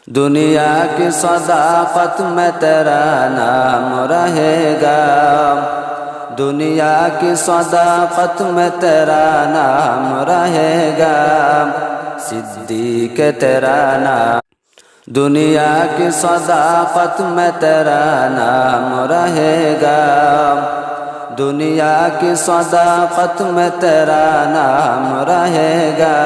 دنیا کی صداقت میں تیرا نام رہے گا، دنیا کی صداقت میں تیرا نام رہے گا، صدیق تیرا نام، دنیا کی صداقت میں تیرا نام رہے گا، دنیا کی صداقت میں تیرا نام رہے گا،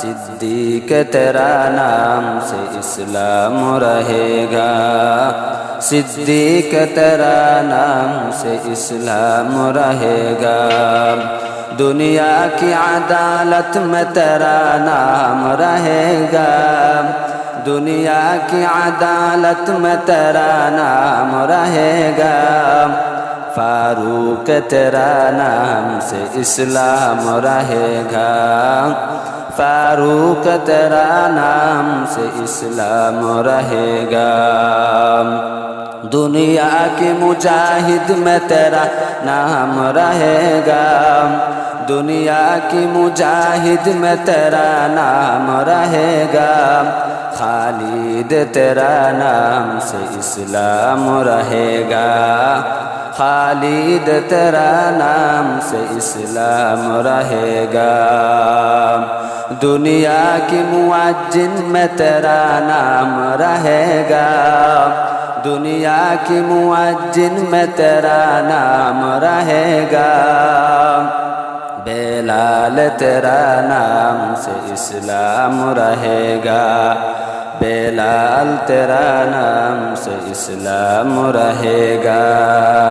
صدیق تیرا نام سے اسلام رہے گا، صدیق تیرا نام سے اسلام رہے گا، دنیا کی عدالت میں تیرا نام رہے گا، دنیا کی عدالت میں تیرا نام رہے گا، فاروق تیرا نام سے اسلام رہے گا، فاروق تیرا نام سے اسلام رہے گا، دنیا کے مجاہد میں تیرا نام رہے گا، دنیا کی مجاہد میں تیرا نام رہے گا، خالد تیرا نام سے اسلام رہے گا، خالد تیرا نام سے اسلام رہے گا، دنیا کی معجن میں تیرا نام رہے گا، دنیا کی معجن میں تیرا نام رہے گا، بلال تیرا نام سے اسلام رہے گا، بلال تیرا نام سے اسلام رہے گا۔